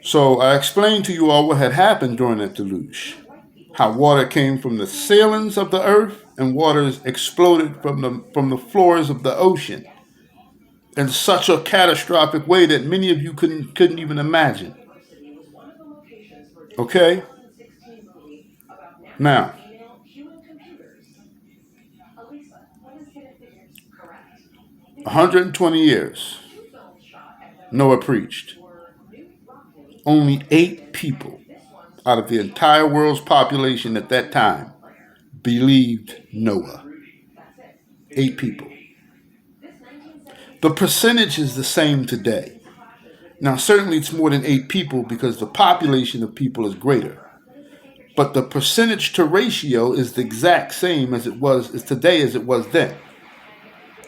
So I explained to you all what had happened during that deluge. How water came from the ceilings of the earth and waters exploded from the floors of the ocean in such a catastrophic way that many of you couldn't even imagine. Okay? Now, 120 years, Noah preached. Only 8 people out of the entire world's population at that time believed Noah. 8 people. The percentage is the same today. Now, certainly it's more than 8 people because the population of people is greater. But the percentage to ratio is the exact same as today as it was then.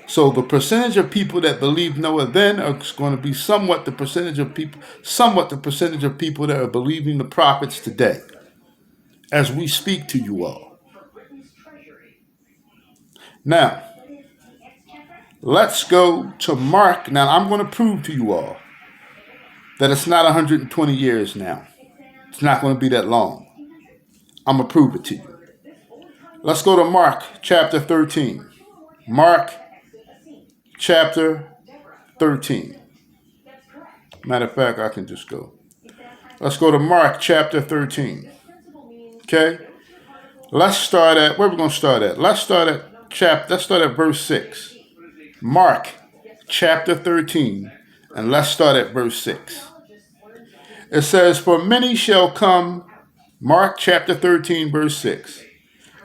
So the percentage of people that believe Noah then is going to be somewhat the percentage of people that are believing the prophets today, as we speak to you all. Now, let's go to Mark. Now, I'm going to prove to you all that it's not 120 years now. It's not going to be that long. I'm going to prove it to you. Let's go to Mark chapter 13. Mark chapter 13. Matter of fact, I can just go. Let's go to Mark chapter 13. Okay? Let's start at, where are we going to start at? Let's start at verse 6. Mark chapter 13, and let's start at verse 6. It says, for many shall come, Mark chapter 13, verse 6.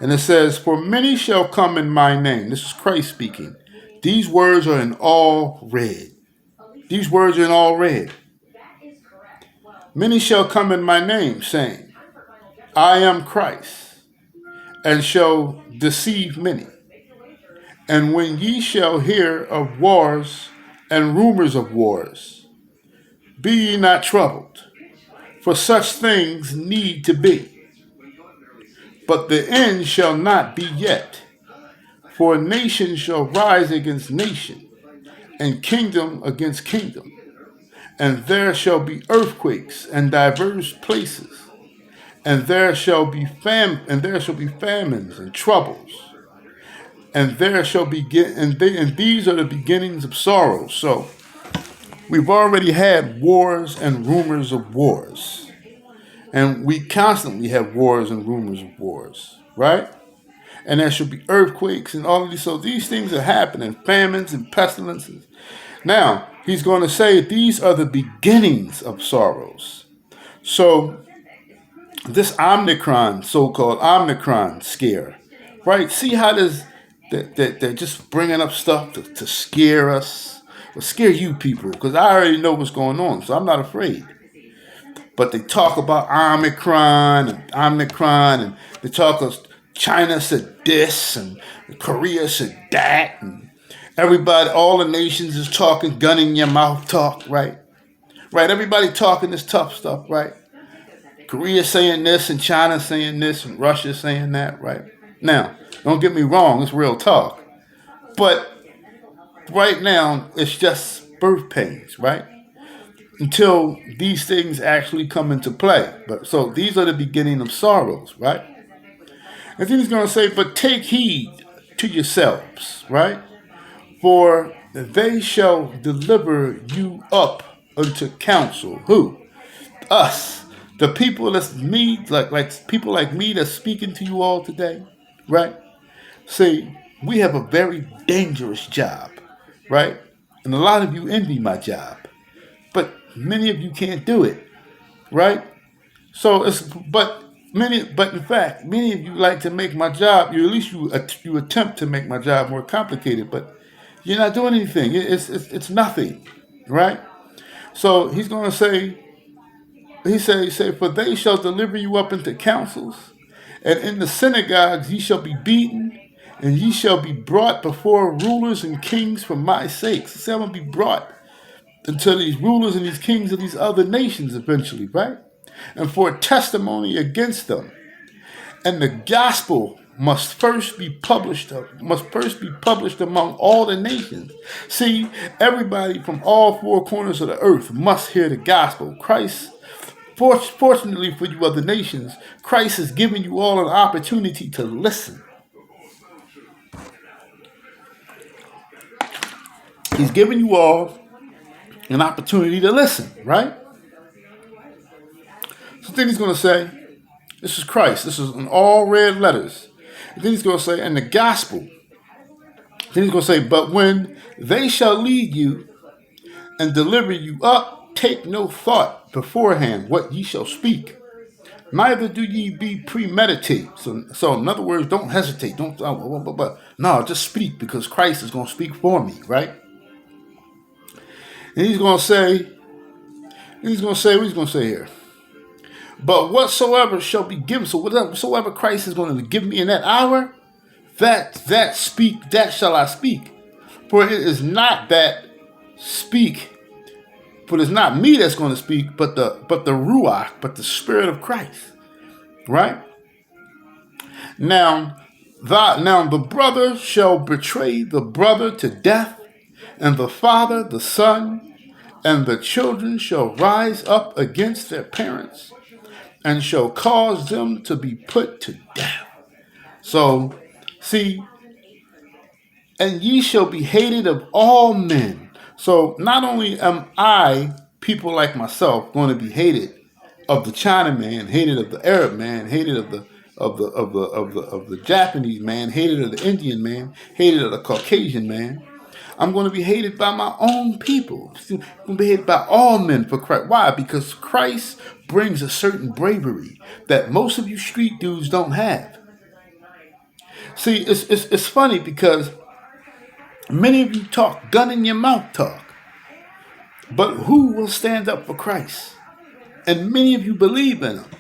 And it says, for many shall come in my name. This is Christ speaking. These words are in all red. These words are in all red. Many shall come in my name, saying, I am Christ, and shall deceive many. And when ye shall hear of wars and rumors of wars, be ye not troubled, for such things need to be. But the end shall not be yet. For nation shall rise against nation, and kingdom against kingdom. And there shall be earthquakes in divers places, and there shall be famines and troubles, and there shall be and these are the beginnings of sorrows. So we've already had wars and rumors of wars, and we constantly have wars and rumors of wars, right? And there shall be earthquakes and all of these. So these things are happening, famines and pestilences. Now, he's going to say these are the beginnings of sorrows. So this Omicron, so-called Omicron scare, right? See how they're just bringing up stuff to scare us, or scare you people, because I already know what's going on, so I'm not afraid. But they talk about Omicron, and they talk of China said this, and Korea said that, and everybody, all the nations is talking, gun in your mouth talk, right? Right, everybody talking this tough stuff, right? Korea saying this, and China saying this, and Russia saying that, right? Now, don't get me wrong, it's real talk. But right now, it's just birth pains, right? Until these things actually come into play. But so these are the beginning of sorrows, right? And then he's going to say, but take heed to yourselves, right? For they shall deliver you up unto council. Who? Us. The people that's me, like people like me that's speaking to you all today, right? See, we have a very dangerous job, right? And a lot of you envy my job, but many of you can't do it, right? So but in fact, many of you like to make my job. You attempt to make my job more complicated, but you're not doing anything. It's nothing, right? So he's going to say, he say, for they shall deliver you up into councils, and in the synagogues ye shall be beaten, and ye shall be brought before rulers and kings for my sake. So I'm going to be brought unto these rulers and these kings of these other nations eventually, right? And for a testimony against them. And the gospel must first be published among all the nations. See, everybody from all four corners of the earth must hear the gospel. Christ Fortunately for you other nations, Christ has given you all an opportunity to listen. He's given you all an opportunity to listen, right? So then he's going to say, this is Christ. This is in all red letters. And then he's going to say, and the gospel. Then he's going to say, but when they shall lead you and deliver you up, take no thought beforehand what ye shall speak. Neither do ye be premeditate. So in other words, don't hesitate. Don't, no, just speak, because Christ is going to speak for me, right? And he's going to say, what he's going to say here? But whatsoever shall be given, so whatsoever Christ is going to give me in that hour, that shall I speak. For it is not that speak, for it is not me that's going to speak, but the Ruach, but the Spirit of Christ. Right? Now the brother shall betray the brother to death, and the father the son, and the children shall rise up against their parents, and shall cause them to be put to death. So, see, and ye shall be hated of all men. So not only am I, people like myself, going to be hated of the Chinaman, hated of the Arab man, hated of the Japanese man, hated of the Indian man, hated of the Caucasian man. I'm going to be hated by my own people. I'm going to be hated by all men for Christ. Why? Because Christ brings a certain bravery that most of you street dudes don't have. See, it's funny because many of you talk gun in your mouth talk, but who will stand up for Christ? And many of you believe in him.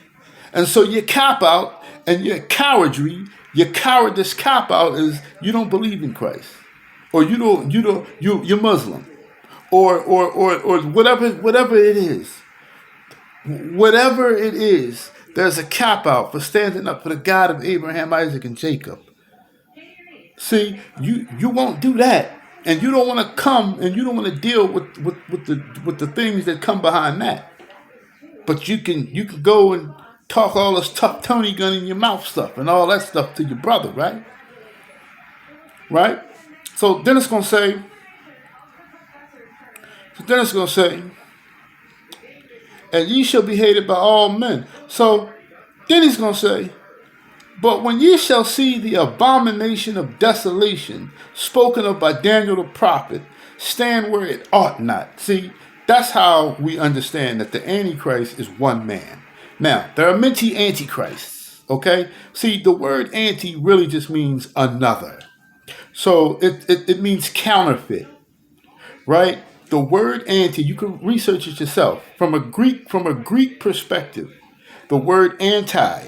And so your cop out and your cowardry, your cowardice cop out is you don't believe in Christ. Or you're Muslim, or whatever it is. Whatever it is, there's a cop out for standing up for the God of Abraham, Isaac, and Jacob. See, you won't do that, and you don't want to come and you don't want to deal with the things that come behind that. But you can go and talk all this tough Tony gun in your mouth stuff and all that stuff to your brother, right? Right? So then it's going to say, and ye shall be hated by all men. So then he's going to say, but when ye shall see the abomination of desolation spoken of by Daniel the prophet, stand where it ought not. See, that's how we understand that the Antichrist is one man. Now, there are many antichrists, okay? See, the word anti really just means another. So it means counterfeit, right? The word anti, you can research it yourself. From a Greek perspective, the word anti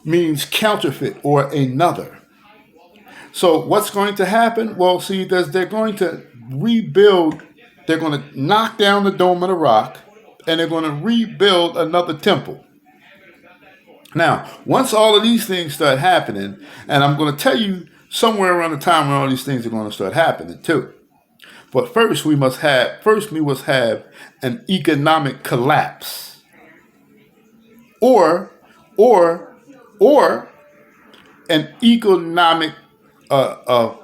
means counterfeit or another. So what's going to happen? Well, see, they're going to rebuild. They're going to knock down the Dome of the Rock, and they're going to rebuild another temple. Now, once all of these things start happening, and I'm going to tell you somewhere around the time when all these things are going to start happening too. But first we must have an economic collapse, or an economic a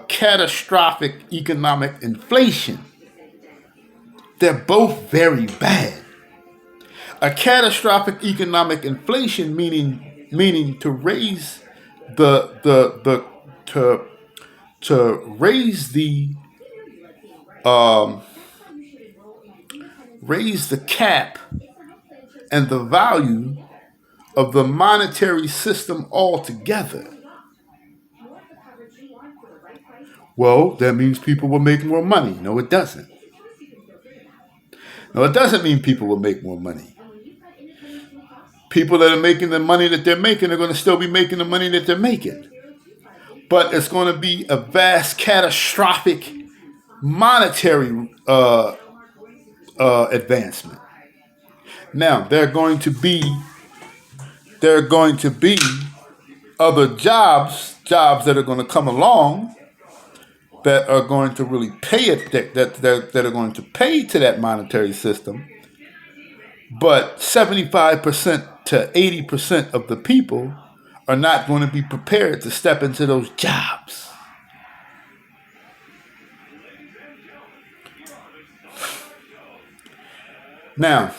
catastrophic economic inflation. They're both very bad. A catastrophic economic inflation meaning to raise raise the cap and the value of the monetary system altogether. Well, that means people will make more money. No, it doesn't. No, it doesn't mean people will make more money. People that are making the money that they're making are going to still be making the money that they're making. But it's going to be a vast, catastrophic monetary advancement. Now, there are going to be other jobs that are going to come along that are going to really pay it, that are going to pay to that monetary system. But 75% to 80% of the people are not going to be prepared to step into those jobs. Now,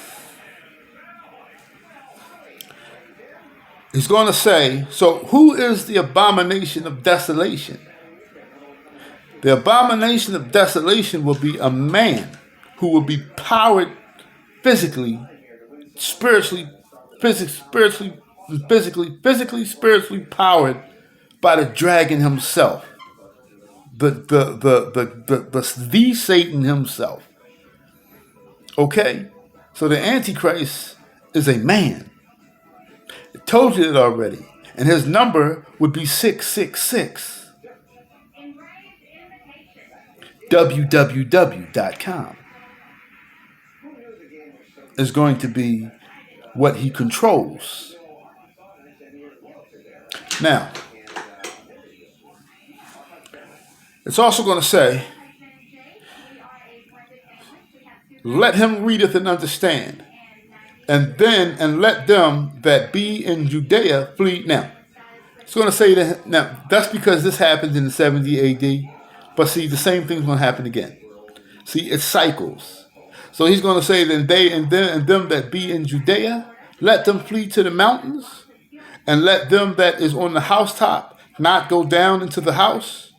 he's going to say, so who is the abomination of desolation? The abomination of desolation will be a man who will be powered physically, spiritually, spiritually powered by the dragon himself, the Satan himself. Okay, so the Antichrist is a man. I told you that already, and his number would be 666. www.com is going to be what he controls. Now, it's also going to say, let him readeth and understand, and let them that be in Judea flee. Now, it's going to say that, now, that's because this happened in 70 AD, but see, the same thing's going to happen again. See, it cycles. So he's going to say that they and them that be in Judea, let them flee to the mountains, and let them that is on the housetop not go down into the house,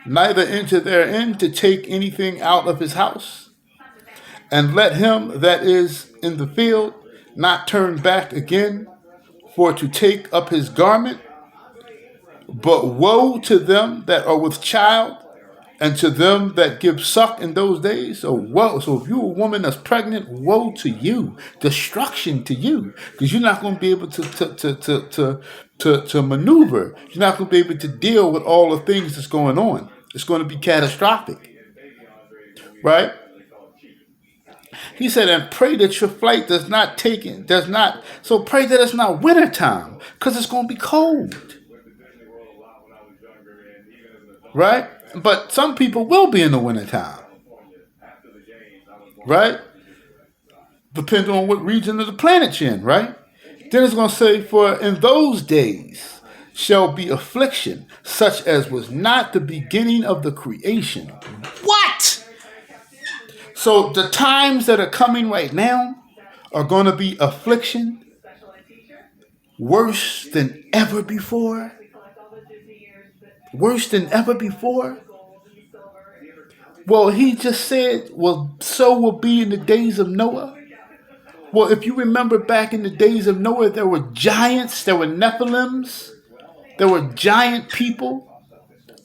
neither enter therein to take anything out of his house. And let him that is in the field not turn back again for to take up his garment. But woe to them that are with child, and to them that give suck in those days. So woe. So if you're a woman that's pregnant, woe to you, destruction to you, because you're not going to be able to maneuver. You're not going to be able to deal with all the things that's going on. It's going to be catastrophic, right? He said, and pray that your flight does not. So pray that it's not wintertime, because it's going to be cold, right? But some people will be in the wintertime, right? Depending on what region of the planet you're in, right? Then it's going to say, for in those days shall be affliction, such as was not the beginning of the creation. What? So the times that are coming right now are going to be affliction worse than ever before. Worse than ever before. Well, he just said, well, so will be in the days of Noah. Well, if you remember back in the days of Noah, there were giants, there were Nephilims, there were giant people,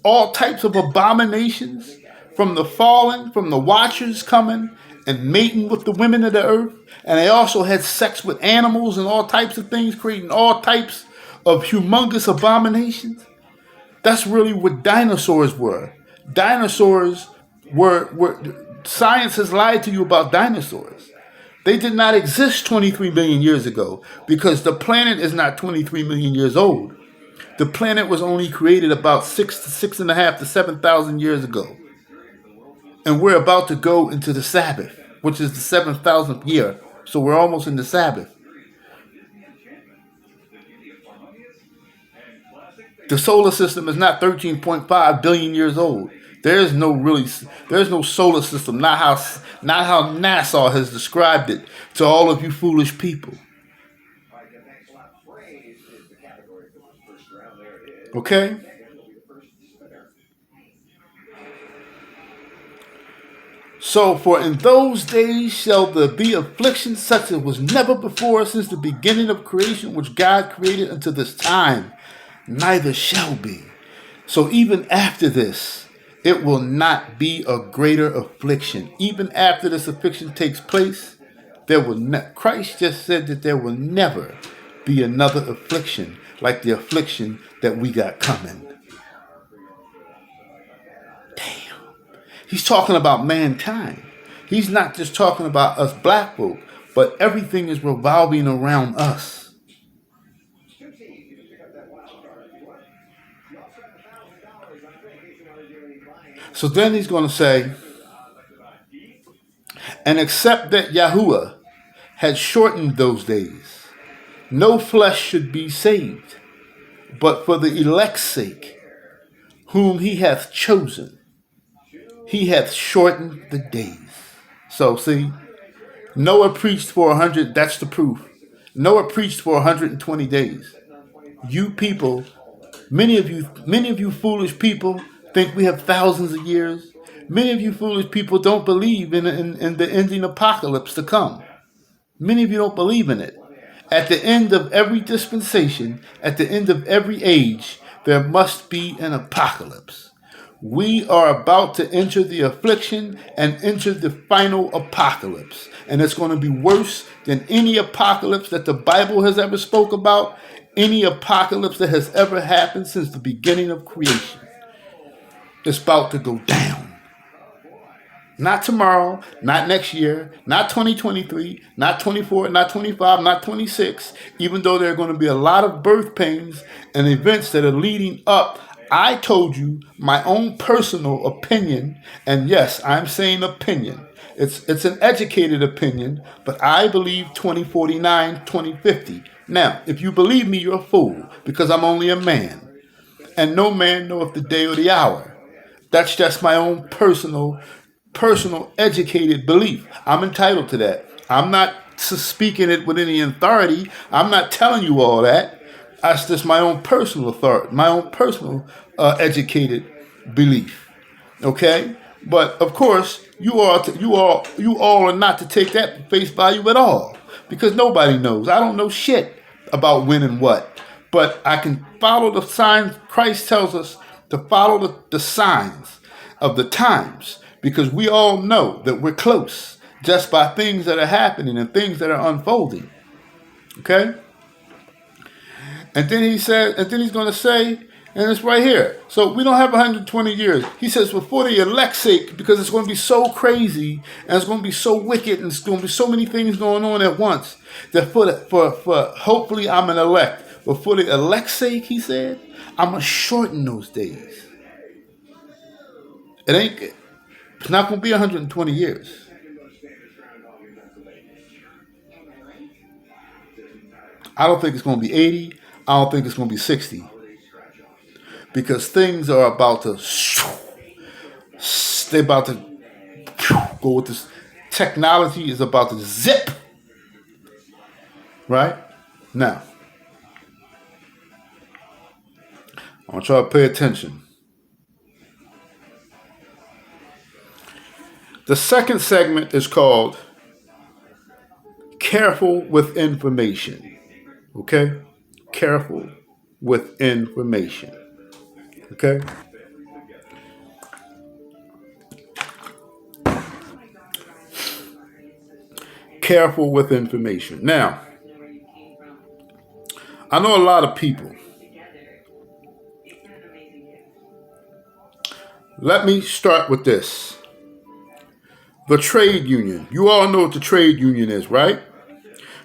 all types of abominations, from the fallen, from the watchers coming and mating with the women of the earth. And they also had sex with animals and all types of things, creating all types of humongous abominations. That's really what dinosaurs were. Dinosaurs were science has lied to you about dinosaurs. They did not exist 23 million years ago, because the planet is not 23 million years old. The planet was only created about 6.5 to 7,000 years ago. And we're about to go into the Sabbath, which is the 7,000th year. So we're almost in the Sabbath. The solar system is not 13.5 billion years old. There's no solar system, not how NASA has described it to all of you foolish people. Okay? So, for in those days shall there be affliction such as was never before since the beginning of creation, which God created unto this time, neither shall be. So even after this, it will not be a greater affliction. Even after this affliction takes place, Christ just said that there will never be another affliction like the affliction that we got coming. Damn. He's talking about mankind. He's not just talking about us black folk, but everything is revolving around us. So then he's going to say, and except that Yahuwah had shortened those days. No flesh should be saved, but for the elect's sake, whom he hath chosen, he hath shortened the days. So see, Noah preached for 100, that's the proof. Noah preached for 120 days. You people, many of you foolish people think we have thousands of years. Many of you foolish people don't believe in the ending apocalypse to come. Many of you don't believe in it. At the end of every dispensation, at the end of every age, there must be an apocalypse. We are about to enter the affliction and enter the final apocalypse. And it's going to be worse than any apocalypse that the Bible has ever spoke about, any apocalypse that has ever happened since the beginning of creation. It's about to go down. Not tomorrow, not next year, not 2023, not 24, not 25, not 26, even though there are going to be a lot of birth pains and events that are leading up. I told you my own personal opinion, and yes, I'm saying opinion. It's an educated opinion, but I believe 2049, 2050. Now, if you believe me, you're a fool, because I'm only a man, and no man knoweth the day or the hour. That's just my own personal educated belief. I'm entitled to that. I'm not speaking it with any authority. I'm not telling you all that. That's just my own personal authority, my own personal educated belief. Okay, but of course, you all are not to take that for face value at all, because nobody knows. I don't know shit about when and what, but I can follow the signs. Christ tells us to follow the signs of the times, because we all know that we're close just by things that are happening and things that are unfolding. Okay? And then he's going to say, and it's right here. So we don't have 120 years. He says, for the elect's sake, because it's going to be so crazy and it's going to be so wicked and it's going to be so many things going on at once, that for hopefully I'm an elect. But for the elect's sake, he said, I'm going to shorten those days. It's not going to be 120 years. I don't think it's going to be 80. I don't think it's going to be 60. Because things are about to, they're about to go with this. Technology is about to zip. Right? Now, I want y'all to pay attention. The second segment is called Careful with Information. Okay? Careful with information. Okay? Careful with information. Now, I know a lot of people. Let me start with this. The trade union. You all know what the trade union is, right?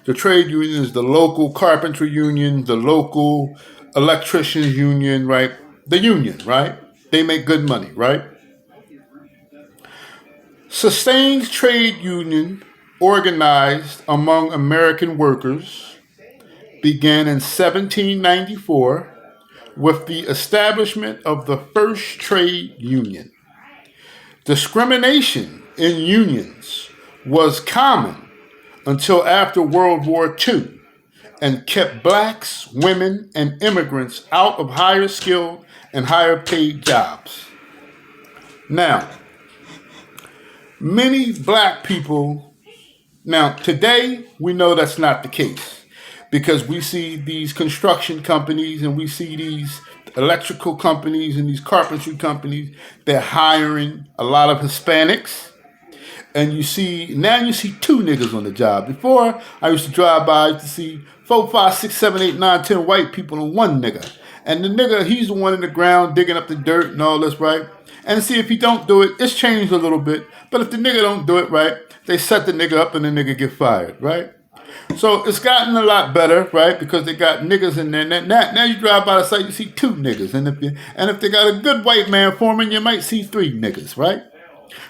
The trade union is the local carpentry union, the local electricians union, right? The union, right? They make good money, right? Sustained trade union organized among American workers began in 1794 with the establishment of the first trade union. Discrimination in unions was common until after World War II and kept blacks, women, and immigrants out of higher skilled and higher paid jobs. Now, many black people, now today we know that's not the case, because we see these construction companies and we see these electrical companies and these carpentry companies, they're hiring a lot of Hispanics. And you see 2 niggas on the job. Before, I used to drive by to see 4, 5, 6, 7, 8, 9, 10 white people and 1 nigga. And the nigga, he's the one in the ground digging up the dirt and all this, right? And see, if he don't do it, it's changed a little bit. But if the nigga don't do it right, they set the nigga up and the nigga get fired, right? So it's gotten a lot better, right? Because they got niggas in there. Now you drive by the site, you see 2 niggas. And if they got a good white man foreman, you might see 3 niggas, right?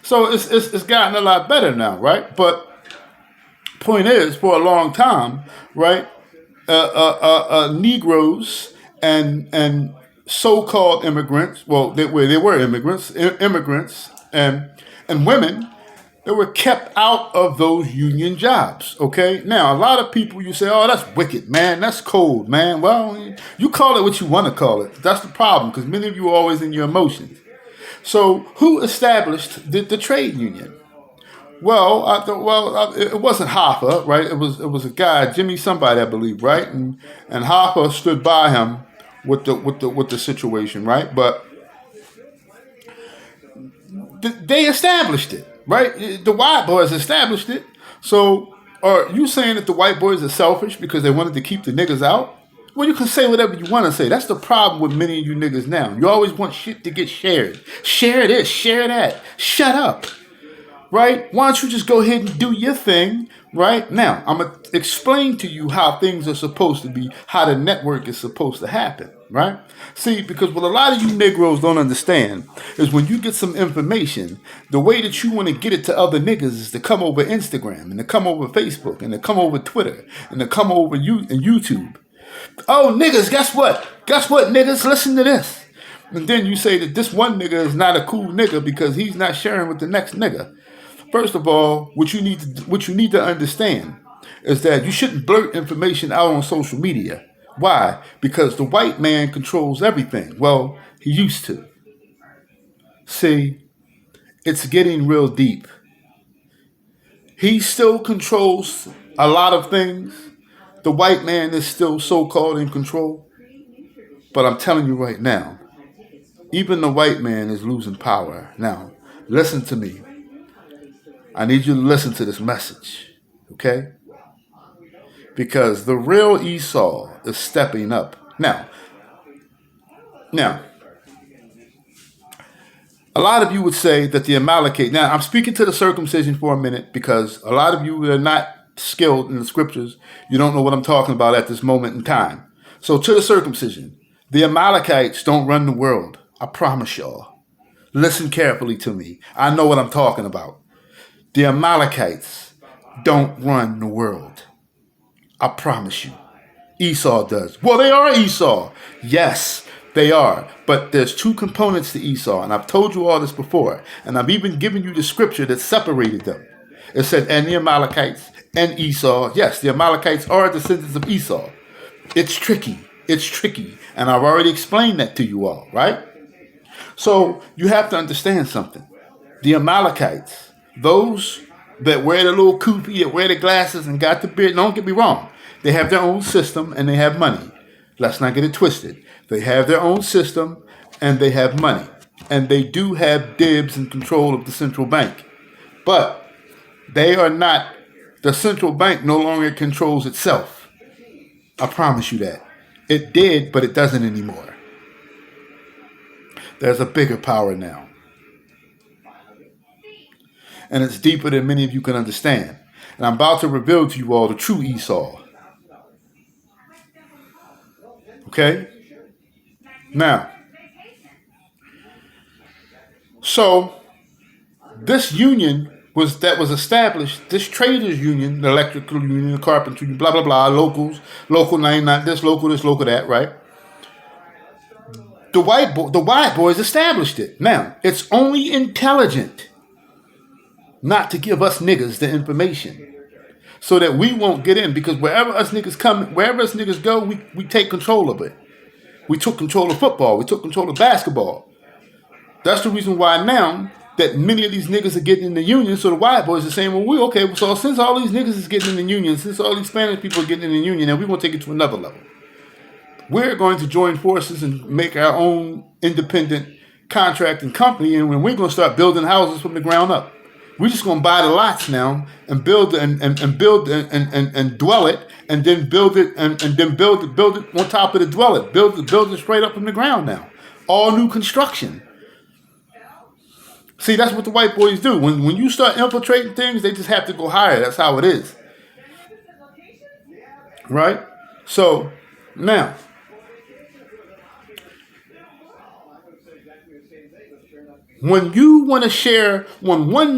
So it's gotten a lot better now, right? But Point is, for a long time, right? Negroes and so-called immigrants. Well, they were immigrants, immigrants, and women. They were kept out of those union jobs. Okay. Now, a lot of people, you say, "Oh, that's wicked, man. That's cold, man." Well, you call it what you want to call it. That's the problem, because many of you are always in your emotions. So, who established the trade union? Well, it wasn't Hoffa, right? It was a guy, Jimmy somebody, I believe, right? And Hoffa stood by him with the situation, right? But they established it, right? The white boys established it. So, are you saying that the white boys are selfish because they wanted to keep the niggas out? Well, you can say whatever you want to say. That's the problem with many of you niggas now. You always want shit to get shared. Share this, share that. Shut up. Right? Why don't you just go ahead and do your thing, right? Now, I'm going to explain to you how things are supposed to be, how the network is supposed to happen, right? See, because what a lot of you Negroes don't understand is when you get some information, the way that you want to get it to other niggas is to come over Instagram and to come over Facebook and to come over Twitter and to come over YouTube. Oh, niggas, guess what? Guess what, niggas? Listen to this. And then you say that this one nigga is not a cool nigga because he's not sharing with the next nigga. First of all, what you need to understand is that you shouldn't blurt information out on social media. Why? Because the white man controls everything. Well, he used to. See, it's getting real deep. He still controls a lot of things. The white man is still so-called in control. But I'm telling you right now, even the white man is losing power. Now, listen to me. I need you to listen to this message, okay? Because the real Esau is stepping up. Now, a lot of you would say that the Amalekite. Now, I'm speaking to the circumcision for a minute because a lot of you are not skilled in the scriptures. You don't know what I'm talking about at this moment in time. So, to the circumcision, the Amalekites don't run the world. I promise y'all. Listen carefully to me. I know what I'm talking about. The Amalekites don't run the world. I promise you. Esau does. Well, they are Esau. Yes, they are. But there's two components to Esau, and I've told you all this before, and I've even given you the scripture that separated them. It said, and the Amalekites and Esau. Yes, the Amalekites are descendants of Esau. It's tricky. It's tricky. And I've already explained that to you all, right? So you have to understand something. The Amalekites, those that wear the little kufi, that wear the glasses and got the beard, don't get me wrong. They have their own system and they have money. Let's not get it twisted. They have their own system and they have money. And they do have dibs and control of the central bank. But they are not, the central bank no longer controls itself. I promise you that. It did, but it doesn't anymore. There's a bigger power now. And it's deeper than many of you can understand. And I'm about to reveal to you all the true Esau. Okay? Now, so this union was established, this traders union, the electrical union, the carpentry, blah, blah, blah, locals, local name, not this, local that, right? The white boys established it. Now, it's only intelligent not to give us niggas the information so that we won't get in, because wherever us niggas go, we take control of it. We took control of football. We took control of basketball. That's the reason why now that many of these niggas are getting in the union, so the white boys are saying, well, so since all these niggas is getting in the union, since all these Spanish people are getting in the union, and we want to take it to another level. We're going to join forces and make our own independent contracting company, and we're going to start building houses from the ground up. We're just going to buy the lots now and build and build and dwell it, and then build it and then build it on top of the dwell it. Build it straight up from the ground now. All new construction. See, that's what the white boys do. When you start infiltrating things, they just have to go higher. That's how it is. Right? So, now, when one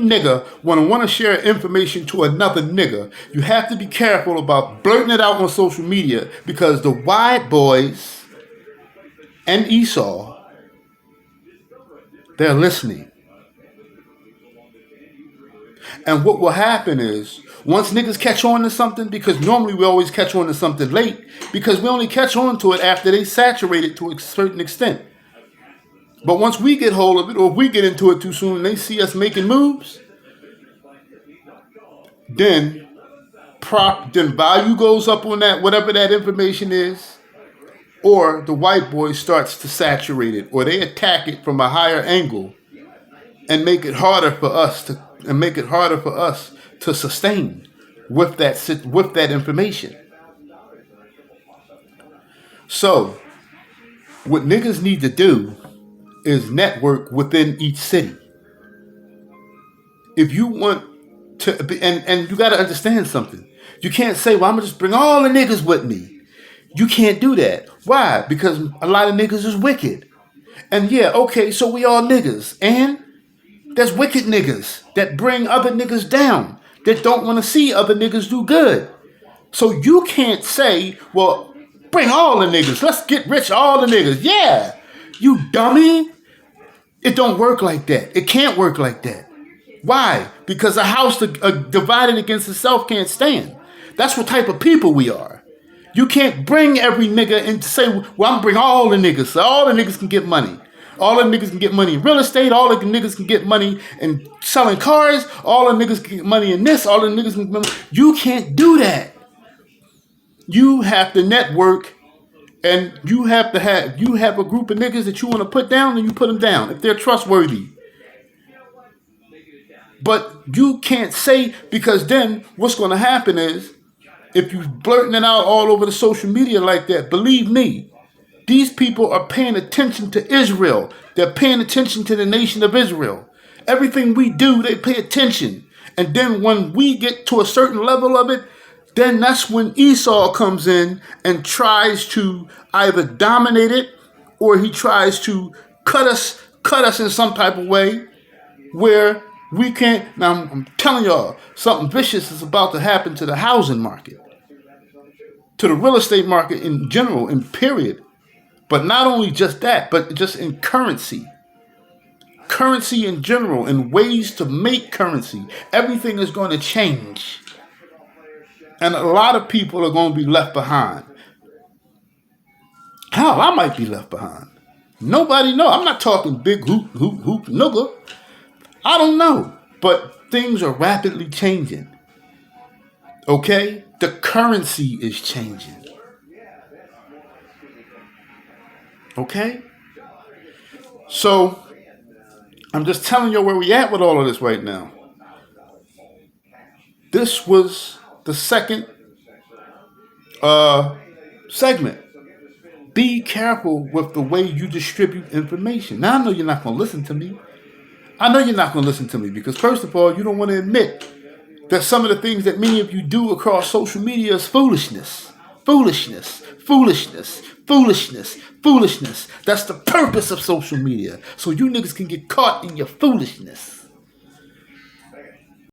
nigga want to share information to another nigga, you have to be careful about blurting it out on social media, because the white boys and Esau, they're listening. And what will happen is, once niggas catch on to something, because normally we always catch on to something late, because we only catch on to it after they saturate it to a certain extent. But once we get hold of it, or if we get into it too soon and they see us making moves, then value goes up on that, whatever that information is, or the white boy starts to saturate it, or they attack it from a higher angle and make it harder for us to sustain with that information. So what niggas need to do is network within each city. If you want to be, and you got to understand something. You can't say, well, I'm going to just bring all the niggas with me. You can't do that. Why? Because a lot of niggas is wicked. And yeah, okay, so we all niggas. And there's wicked niggas that bring other niggas down, that don't want to see other niggas do good. So you can't say, well, bring all the niggas. Let's get rich, all the niggas. Yeah, you dummy. It don't work like that. It can't work like that. Why? Because a house divided against itself can't stand. That's what type of people we are. You can't bring every nigga and say, well, I'm going to bring all the niggas. So all the niggas can get money. All the niggas can get money in real estate. All the niggas can get money in selling cars. All the niggas can get money in this. All the niggas can get money. You can't do that. You have to network. And you have a group of niggas that you want to put down, and you put them down if they're trustworthy. But you can't say, because then what's going to happen is, if you're blurting it out all over the social media like that, believe me, these people are paying attention to Israel. They're paying attention to the nation of Israel. Everything we do, they pay attention. And then when we get to a certain level of it, then that's when Esau comes in and tries to either dominate it, or he tries to cut us in some type of way where we can't. Now, I'm telling y'all, something vicious is about to happen to the housing market, to the real estate market in general, in period. But not only just that, but just in currency. Currency in general, and ways to make currency. Everything is going to change. And a lot of people are going to be left behind. Hell, I might be left behind. Nobody knows. I'm not talking big hoop, nigga. I don't know. But things are rapidly changing. Okay? The currency is changing. Okay? So, I'm just telling you where we at with all of this right now. This was the second segment. Be careful with the way you distribute information. Now, I know you're not going to listen to me. I know you're not going to listen to me because, first of all, you don't want to admit that some of the things that many of you do across social media is foolishness. Foolishness. Foolishness. Foolishness. Foolishness. That's the purpose of social media. So you niggas can get caught in your foolishness.